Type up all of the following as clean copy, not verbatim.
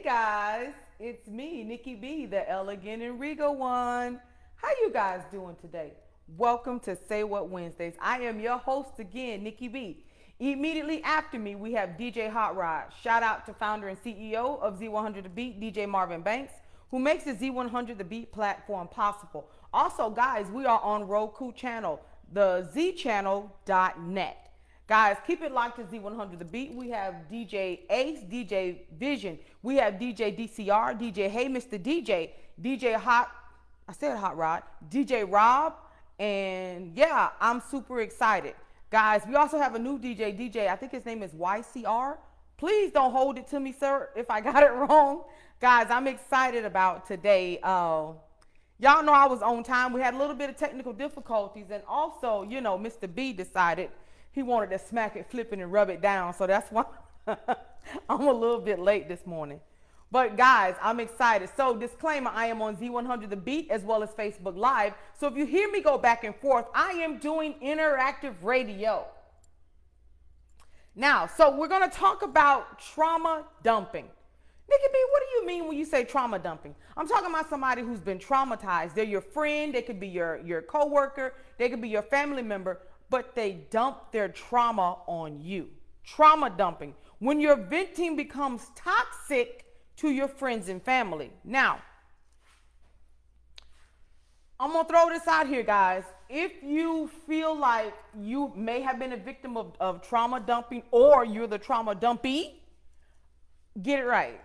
guys, it's me, Nikki B, the elegant and regal one. How you guys doing today? Welcome to Say What Wednesdays. I am your host again, Nikki B. Immediately after me, we have DJ Hot Rod. Shout out to founder and CEO of Z100 The Beat, DJ Marvin Banks, who makes the Z100 The Beat platform possible. Also, guys, we are on Roku channel, the zchannel.net. Guys, keep it locked to Z100 The Beat. We have DJ Ace, DJ Vision. We have DJ DCR, DJ Hey Mr. DJ, DJ Hot, I said Hot Rod, DJ Rob, and yeah, I'm super excited. Guys, we also have a new DJ, I think his name is YCR. Please don't hold it to me, sir, if I got it wrong. Guys, I'm excited about today. Y'all know I was on time. We had a little bit of technical difficulties, and also, you know, Mr. B decided he wanted to smack it, flip it, and rub it down. So that's why I'm a little bit late this morning. But guys, I'm excited. So disclaimer, I am on Z100 The Beat as well as Facebook Live. So if you hear me go back and forth, I am doing interactive radio. Now, so we're going to talk about trauma dumping. Nikki B, what do you mean when you say trauma dumping? I'm talking about somebody who's been traumatized. They're your friend. They could be your coworker. They could be your family member. But they dump their trauma on you. Trauma dumping. When your venting becomes toxic to your friends and family. Now, I'm going to throw this out here, guys. If you feel like you may have been a victim of trauma dumping, or you're the trauma dumpee, get it right.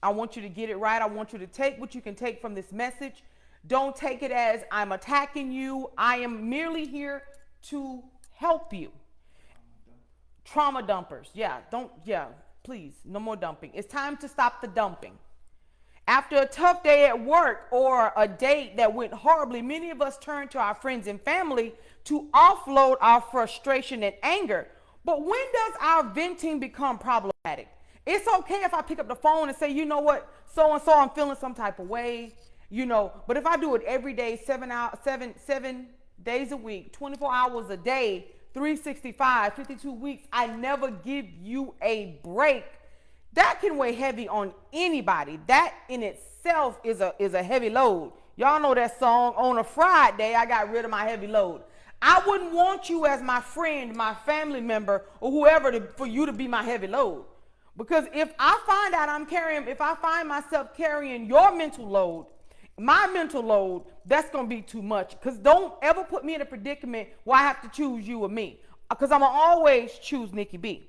I want you to get it right. I want you to take what you can take from this message. Don't take it as I'm attacking you. I am merely here to help you. Trauma dumpers. Please, no more dumping. It's time to stop the dumping. After a tough day at work or a date that went horribly, many of us turn to our friends and family to offload our frustration and anger. But when does our venting become problematic? It's okay if I pick up the phone and say, you know what, so-and-so, I'm feeling some type of way, you know, but if I do it every day, 7 days a week, 24 hours a day, 365, 52 weeks, I never give you a break. That can weigh heavy on anybody. That in itself is a heavy load. Y'all know that song, On a Friday, I got rid of my heavy load. I wouldn't want you as my friend, my family member, or whoever for you to be my heavy load. Because if I find out if I find myself carrying your mental load, my mental load, that's going to be too much. Because don't ever put me in a predicament where I have to choose you or me. Because I'm going to always choose Nikki B.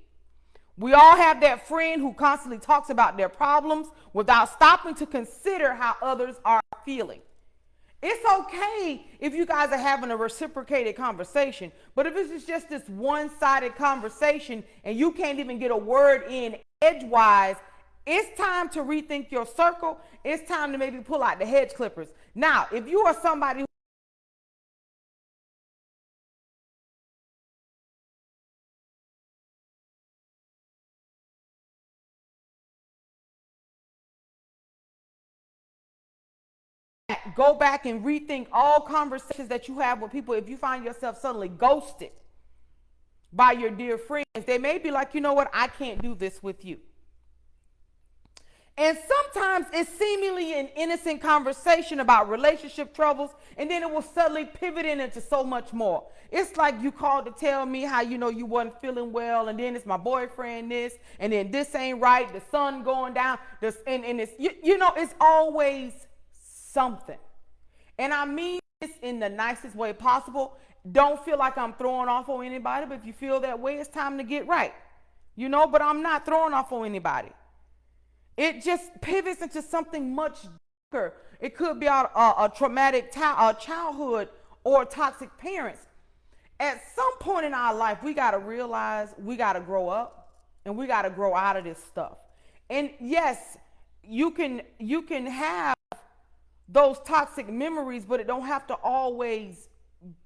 We all have that friend who constantly talks about their problems without stopping to consider how others are feeling. It's okay if you guys are having a reciprocated conversation. But if it's just this one-sided conversation and you can't even get a word in edgewise, it's time to rethink your circle. It's time to maybe pull out the hedge clippers. Now, if you are somebody who go back and rethink all conversations that you have with people, if you find yourself suddenly ghosted by your dear friends, they may be like, you know what, I can't do this with you. And sometimes it's seemingly an innocent conversation about relationship troubles, and then it will suddenly pivot into so much more. It's like you called to tell me how, you know, you wasn't feeling well, and then it's my boyfriend this, and then this ain't right, the sun going down, this, and it's, you know, it's always something. And I mean this in the nicest way possible. Don't feel like I'm throwing off on anybody, but if you feel that way, it's time to get right. You know, but I'm not throwing off on anybody. It just pivots into something much deeper. It could be a traumatic childhood or toxic parents. At some point in our life, we got to realize we got to grow up and we got to grow out of this stuff. And yes, you can have those toxic memories, but it don't have to always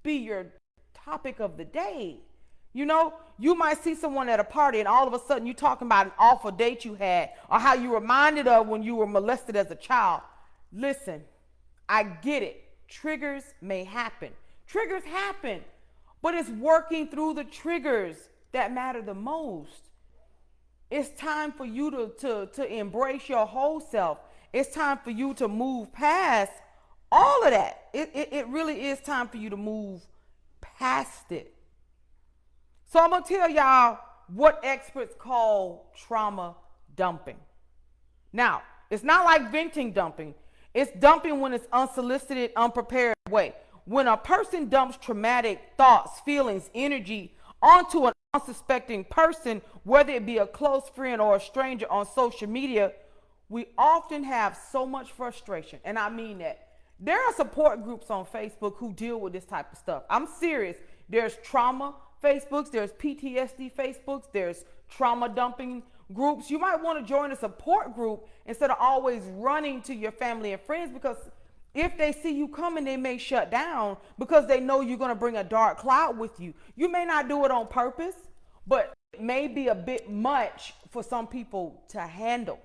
be your topic of the day. You know, you might see someone at a party and all of a sudden you're talking about an awful date you had or how you reminded of when you were molested as a child. Listen, I get it. Triggers may happen. Triggers happen, but it's working through the triggers that matter the most. It's time for you to embrace your whole self. It's time for you to move past all of that. It really is time for you to move past it. So I'm gonna tell y'all what experts call trauma dumping. Now, it's not like venting dumping. It's dumping when it's unsolicited, unprepared way. When a person dumps traumatic thoughts, feelings, energy onto an unsuspecting person, whether it be a close friend or a stranger on social media, we often have so much frustration. And I mean that. There are support groups on Facebook who deal with this type of stuff. I'm serious. There's trauma Facebooks, there's PTSD Facebooks, there's trauma dumping groups. You might want to join a support group instead of always running to your family and friends, because if they see you coming, they may shut down because they know you're going to bring a dark cloud with you. You may not do it on purpose, but it may be a bit much for some people to handle.